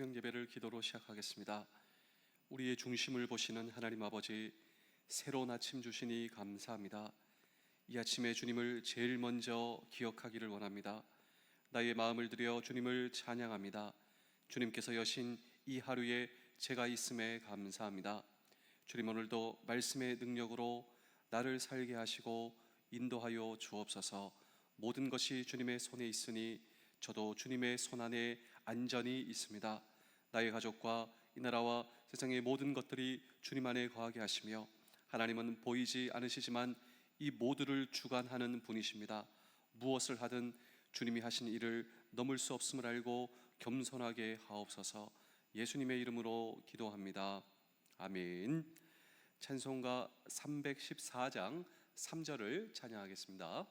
새벽 예배를 기도로 시작하겠습니다. 우리의 중심을 보시는 하나님 아버지, 새로운 아침 주시니 감사합니다. 이 아침에 주님을 제일 먼저 기억하기를 원합니다. 나의 마음을 들여 주님을 찬양합니다. 주님께서 여신 이 하루에 제가 있음에 감사합니다. 주님, 오늘도 말씀의 능력으로 나를 살게 하시고 인도하여 주옵소서. 모든 것이 주님의 손에 있으니 저도 주님의 손 안에 안전히 있습니다. 나의 가족과 이 나라와 세상의 모든 것들이 주님 안에 거하게 하시며, 하나님은 보이지 않으시지만 이 모두를 주관하는 분이십니다. 무엇을 하든 주님이 하신 일을 넘을 수 없음을 알고 겸손하게 하옵소서. 예수님의 이름으로 기도합니다. 아멘. 찬송가 314장 3절을 찬양하겠습니다.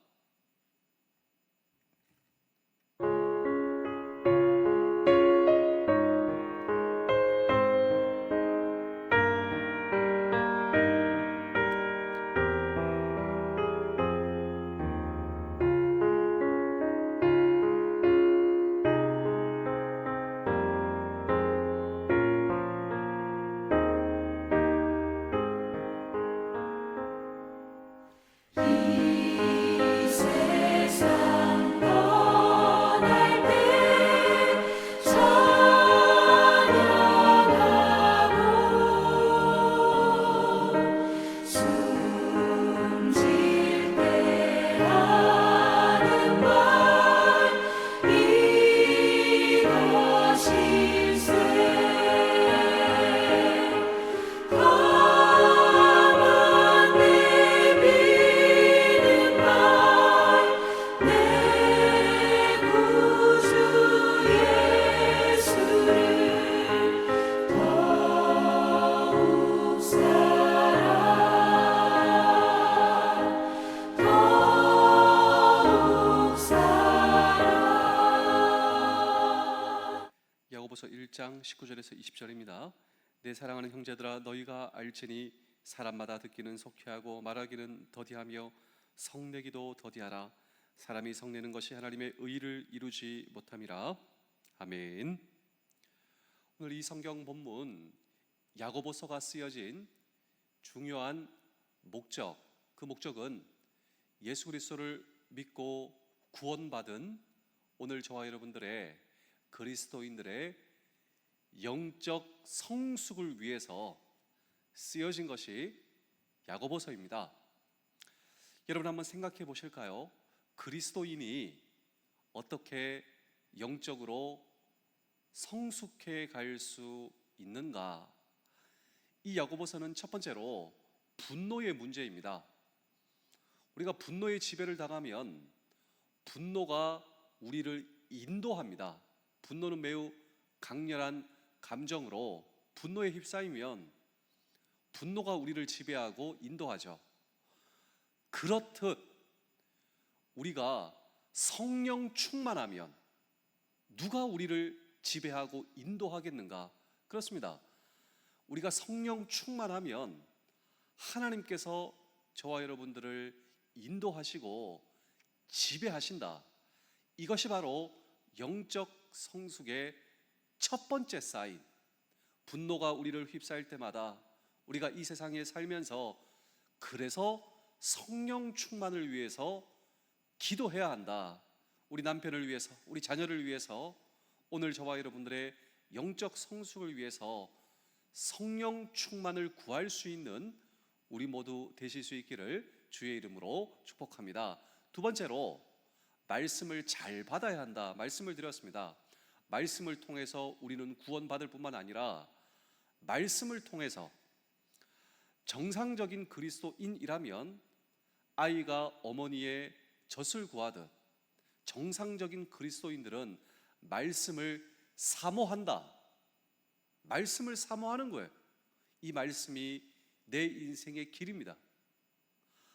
야고보서 1장 19절에서 20절입니다. 내 사랑하는 형제들아, 너희가 알지니 사람마다 듣기는 속히하고 말하기는 더디하며 성내기도 더디하라. 사람이 성내는 것이 하나님의 의를 이루지 못함이라. 아멘. 오늘 이 성경 본문 야고보서가 쓰여진 중요한 목적, 그 목적은 예수 그리스도를 믿고 구원받은 오늘 저와 여러분들의 그리스도인들의 영적 성숙을 위해서 쓰여진 것이 야고보서입니다. 여러분 한번 생각해 보실까요? 그리스도인이 어떻게 영적으로 성숙해 갈 수 있는가? 이 야고보서는 첫 번째로 분노의 문제입니다. 우리가 분노의 지배를 당하면 분노가 우리를 인도합니다. 분노는 매우 강렬한 감정으로 분노에 휩싸이면 분노가 우리를 지배하고 인도하죠. 그렇듯 우리가 성령 충만하면 누가 우리를 지배하고 인도하겠는가? 그렇습니다. 우리가 성령 충만하면 하나님께서 저와 여러분들을 인도하시고 지배하신다. 이것이 바로 영적 성숙의 첫 번째 사인. 분노가 우리를 휩싸일 때마다 우리가 이 세상에 살면서 그래서 성령 충만을 위해서 기도해야 한다. 우리 남편을 위해서, 우리 자녀를 위해서, 오늘 저와 여러분들의 영적 성숙을 위해서 성령 충만을 구할 수 있는 우리 모두 되실 수 있기를 주의 이름으로 축복합니다. 두 번째로 말씀을 잘 받아야 한다. 말씀을 드렸습니다. 말씀을 통해서 우리는 구원받을 뿐만 아니라 말씀을 통해서 정상적인 그리스도인이라면 아이가 어머니의 젖을 구하듯 정상적인 그리스도인들은 말씀을 사모한다. 말씀을 사모하는 거예요. 이 말씀이 내 인생의 길입니다.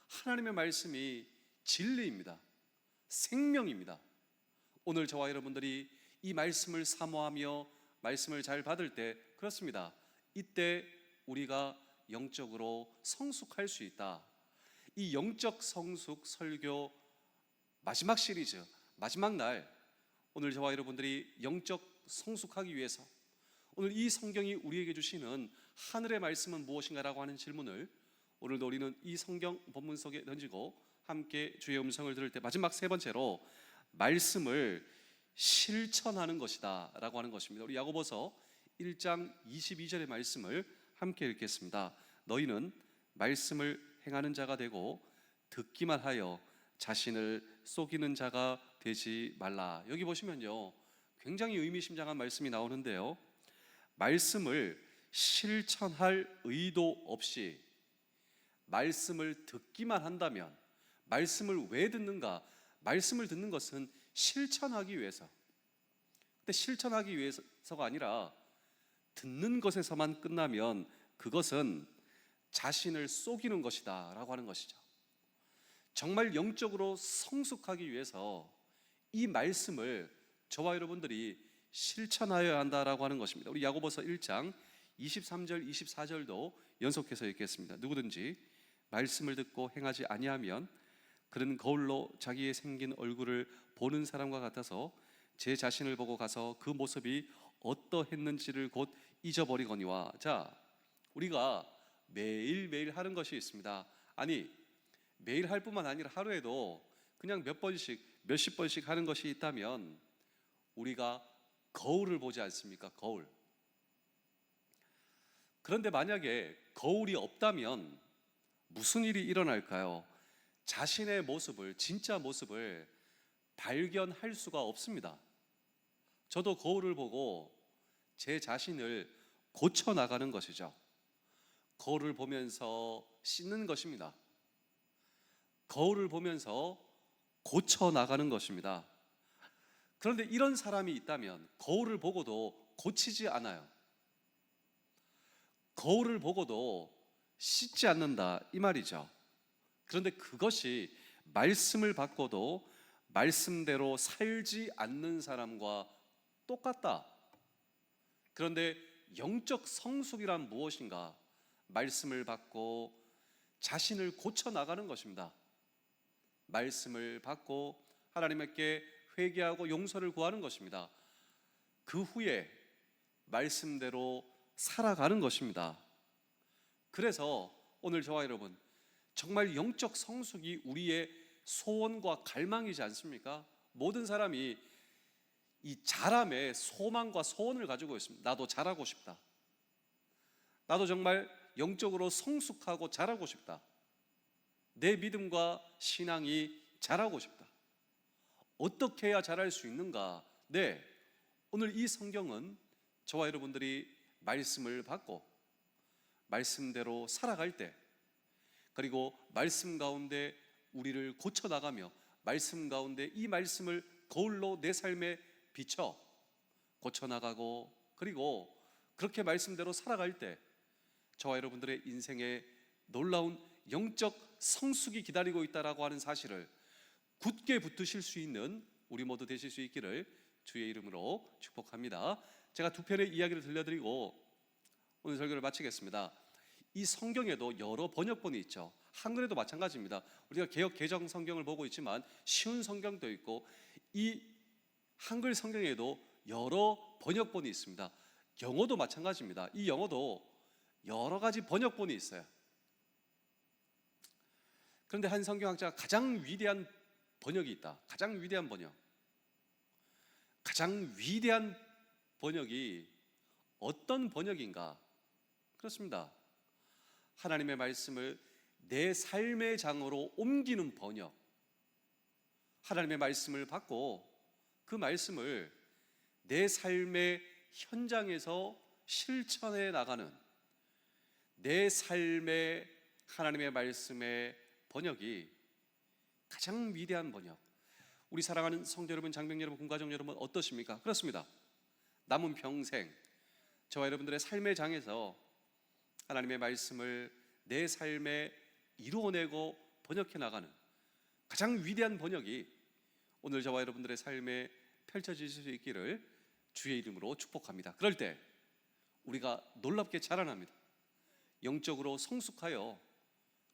하나님의 말씀이 진리입니다. 생명입니다. 오늘 저와 여러분들이 이 말씀을 사모하며 말씀을 잘 받을 때, 그렇습니다, 이때 우리가 영적으로 성숙할 수 있다. 이 영적 성숙 설교 마지막 시리즈, 마지막 날, 오늘 저와 여러분들이 영적 성숙하기 위해서 오늘 이 성경이 우리에게 주시는 하늘의 말씀은 무엇인가라고 하는 질문을 오늘도 우리는 이 성경 본문 속에 던지고 함께 주의 음성을 들을 때 마지막 세 번째로 말씀을 실천하는 것이다 라고 하는 것입니다. 우리 야고보서 1장 22절의 말씀을 함께 읽겠습니다. 너희는 말씀을 행하는 자가 되고 듣기만 하여 자신을 속이는 자가 되지 말라. 여기 보시면요, 굉장히 의미심장한 말씀이 나오는데요, 말씀을 실천할 의도 없이 말씀을 듣기만 한다면, 말씀을 왜 듣는가? 말씀을 듣는 것은 실천하기 위해서. 근데 실천하기 위해서가 아니라 듣는 것에서만 끝나면 그것은 자신을 속이는 것이다 라고 하는 것이죠. 정말 영적으로 성숙하기 위해서 이 말씀을 저와 여러분들이 실천하여야 한다라고 하는 것입니다. 우리 야고보서 1장 23절 24절도 연속해서 읽겠습니다. 누구든지 말씀을 듣고 행하지 아니하면 그는 거울로 자기의 생긴 얼굴을 보는 사람과 같아서 제 자신을 보고 가서 그 모습이 어떠했는지를 곧 잊어버리거니와. 자, 우리가 매일매일 하는 것이 있습니다. 아니, 매일 할 뿐만 아니라 하루에도 그냥 몇 번씩, 몇십 번씩 하는 것이 있다면 우리가 거울을 보지 않습니까? 거울. 그런데 만약에 거울이 없다면 무슨 일이 일어날까요? 자신의 모습을, 진짜 모습을 발견할 수가 없습니다. 저도 거울을 보고 제 자신을 고쳐 나가는 것이죠. 거울을 보면서 씻는 것입니다. 거울을 보면서 고쳐 나가는 것입니다. 그런데 이런 사람이 있다면 거울을 보고도 고치지 않아요. 거울을 보고도 씻지 않는다 이 말이죠. 그런데 그것이 말씀을 받고도 말씀대로 살지 않는 사람과 똑같다. 그런데 영적 성숙이란 무엇인가? 말씀을 받고 자신을 고쳐 나가는 것입니다. 말씀을 받고 하나님께 회개하고 용서를 구하는 것입니다. 그 후에 말씀대로 살아가는 것입니다. 그래서 오늘 저와 여러분, 정말 영적 성숙이 우리의 소원과 갈망이지 않습니까? 모든 사람이 이 자람에 소망과 소원을 가지고 있습니다. 나도 잘하고 싶다. 나도 정말 영적으로 성숙하고 잘하고 싶다. 내 믿음과 신앙이 잘하고 싶다. 어떻게 해야 잘할 수 있는가? 네, 오늘 이 성경은 저와 여러분들이 말씀을 받고 말씀대로 살아갈 때, 그리고 말씀 가운데 우리를 고쳐 나가며 말씀 가운데 이 말씀을 거울로 내 삶에 비춰 고쳐 나가고, 그리고 그렇게 말씀대로 살아갈 때 저와 여러분들의 인생에 놀라운 영적 성숙이 기다리고 있다라고 하는 사실을 굳게 붙드실 수 있는 우리 모두 되실 수 있기를 주의 이름으로 축복합니다. 제가 두 편의 이야기를 들려드리고 오늘 설교를 마치겠습니다. 이 성경에도 여러 번역본이 있죠. 한글에도 마찬가지입니다. 우리가 개역 개정 성경을 보고 있지만 쉬운 성경도 있고 이 한글 성경에도 여러 번역본이 있습니다. 영어도 마찬가지입니다. 이 영어도 여러 가지 번역본이 있어요. 그런데 한 성경학자가 가장 위대한 번역이 있다. 가장 위대한 번역. 가장 위대한 번역이 어떤 번역인가? 그렇습니다. 하나님의 말씀을 내 삶의 장으로 옮기는 번역. 하나님의 말씀을 받고 그 말씀을 내 삶의 현장에서 실천해 나가는 내 삶의 하나님의 말씀의 번역이 가장 위대한 번역. 우리 사랑하는 성도 여러분, 장병 여러분, 군가정 여러분 어떠십니까? 그렇습니다. 남은 평생 저와 여러분들의 삶의 장에서 하나님의 말씀을 내 삶에 이루어내고 번역해 나가는 가장 위대한 번역이 오늘 저와 여러분들의 삶에 펼쳐질 수 있기를 주의 이름으로 축복합니다. 그럴 때 우리가 놀랍게 자라납니다. 영적으로 성숙하여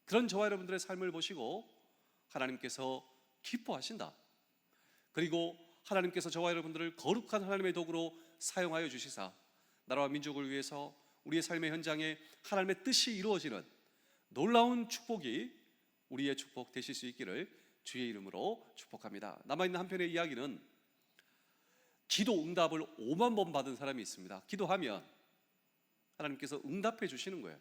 그런 저와 여러분들의 삶을 보시고 하나님께서 기뻐하신다. 그리고 하나님께서 저와 여러분들을 거룩한 하나님의 도구로 사용하여 주시사 나라와 민족을 위해서 우리의 삶의 현장에 하나님의 뜻이 이루어지는 놀라운 축복이 우리의 축복 되실 수 있기를 주의 이름으로 축복합니다. 남아있는 한편의 이야기는 기도 응답을 5만 번 받은 사람이 있습니다. 기도하면 하나님께서 응답해 주시는 거예요.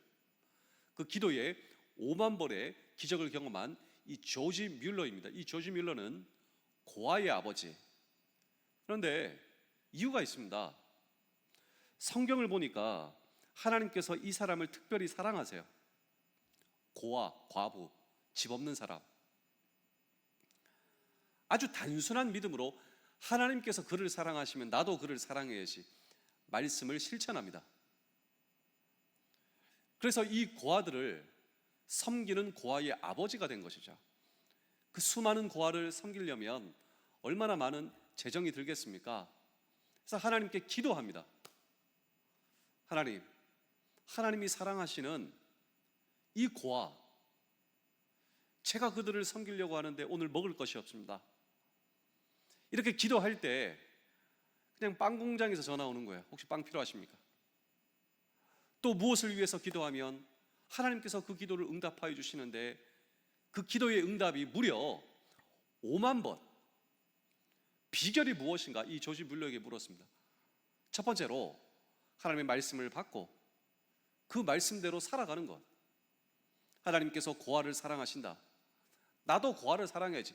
그 기도에 5만 번의 기적을 경험한 이 조지 뮬러입니다. 이 조지 뮬러는 고아의 아버지. 그런데 이유가 있습니다. 성경을 보니까 하나님께서 이 사람을 특별히 사랑하세요. 고아, 과부, 집 없는 사람. 아주 단순한 믿음으로 하나님께서 그를 사랑하시면 나도 그를 사랑해야지 말씀을 실천합니다. 그래서 이 고아들을 섬기는 고아의 아버지가 된 것이죠. 그 수많은 고아를 섬기려면 얼마나 많은 재정이 들겠습니까? 그래서 하나님께 기도합니다. 하나님이 사랑하시는 이 고아, 제가 그들을 섬기려고 하는데 오늘 먹을 것이 없습니다. 이렇게 기도할 때 그냥 빵 공장에서 전화 오는 거예요. 혹시 빵 필요하십니까? 또 무엇을 위해서 기도하면 하나님께서 그 기도를 응답하여 주시는데 그 기도의 응답이 무려 5만 번. 비결이 무엇인가? 이 조지 뮬러에게 물었습니다. 첫 번째로 하나님의 말씀을 받고 그 말씀대로 살아가는 것. 하나님께서 고아를 사랑하신다. 나도 고아를 사랑해야지.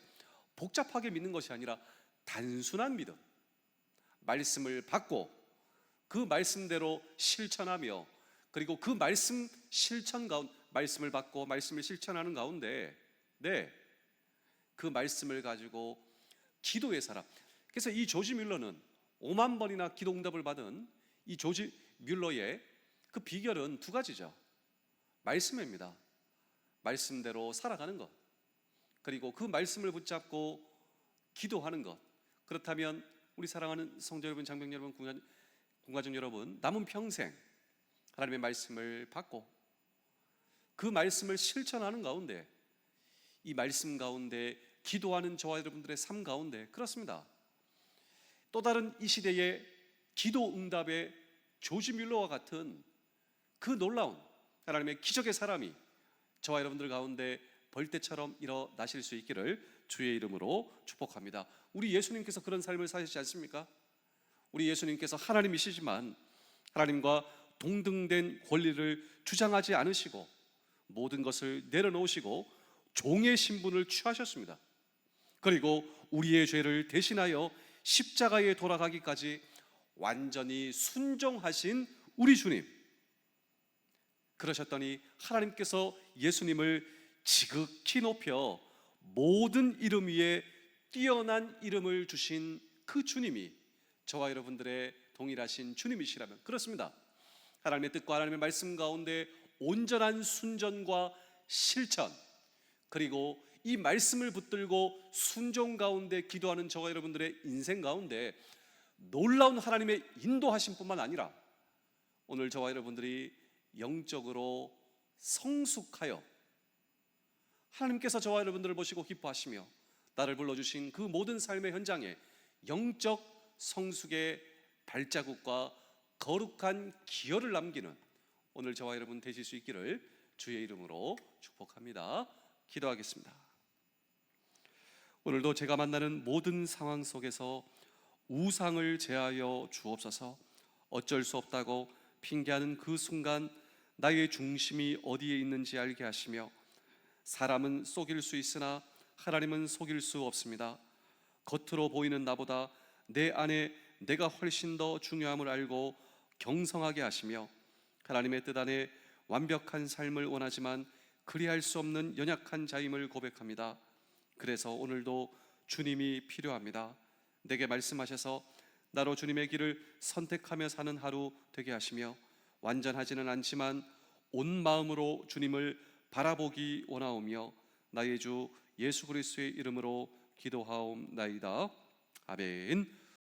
복잡하게 믿는 것이 아니라 단순한 믿음. 말씀을 받고 그 말씀대로 실천하며, 그리고 그 말씀 실천 가운데, 말씀을 받고 말씀을 실천하는 가운데 그 말씀을 가지고 기도의 사람. 그래서 이 조지 뮬러는 5만 번이나 기도 응답을 받은 이 조지 뮬러의 그 비결은 두 가지죠. 말씀입니다. 말씀대로 살아가는 것, 그리고 그 말씀을 붙잡고 기도하는 것. 그렇다면 우리 사랑하는 성도 여러분, 장병 여러분, 군가족 여러분, 남은 평생 하나님의 말씀을 받고 그 말씀을 실천하는 가운데, 이 말씀 가운데 기도하는 저와 여러분들의 삶 가운데, 그렇습니다, 또 다른 이 시대의 기도 응답의 조지 뮬러와 같은 그 놀라운 하나님의 기적의 사람이 저와 여러분들 가운데 벌떼처럼 일어나실 수 있기를 주의 이름으로 축복합니다. 우리 예수님께서 그런 삶을 사시지 않습니까? 우리 예수님께서 하나님이시지만 하나님과 동등된 권리를 주장하지 않으시고 모든 것을 내려놓으시고 종의 신분을 취하셨습니다. 그리고 우리의 죄를 대신하여 십자가에 돌아가기까지 완전히 순종하신 우리 주님, 그러셨더니 하나님께서 예수님을 지극히 높여 모든 이름 위에 뛰어난 이름을 주신 그 주님이 저와 여러분들의 동일하신 주님이시라면, 그렇습니다, 하나님의 뜻과 하나님의 말씀 가운데 온전한 순전과 실천, 그리고 이 말씀을 붙들고 순종 가운데 기도하는 저와 여러분들의 인생 가운데 놀라운 하나님의 인도하심 뿐만 아니라 오늘 저와 여러분들이 영적으로 성숙하여 하나님께서 저와 여러분들을 보시고 기뻐하시며 나를 불러주신 그 모든 삶의 현장에 영적 성숙의 발자국과 거룩한 기여를 남기는 오늘 저와 여러분 되실 수 있기를 주의 이름으로 축복합니다. 기도하겠습니다. 오늘도 제가 만나는 모든 상황 속에서 우상을 제하여 주옵소서. 어쩔 수 없다고 핑계하는 그 순간 나의 중심이 어디에 있는지 알게 하시며, 사람은 속일 수 있으나 하나님은 속일 수 없습니다. 겉으로 보이는 나보다 내 안에 내가 훨씬 더 중요함을 알고 경성하게 하시며, 하나님의 뜻 안에 완벽한 삶을 원하지만 그리할 수 없는 연약한 자임을 고백합니다. 그래서 오늘도 주님이 필요합니다. 내게 말씀하셔서 나로 주님의 길을 선택하며 사는 하루 되게 하시며, 완전하지는 않지만 온 마음으로 주님을 바라보기 원하오며, 나의 주 예수 그리스도의 이름으로 기도하옵나이다. 아멘.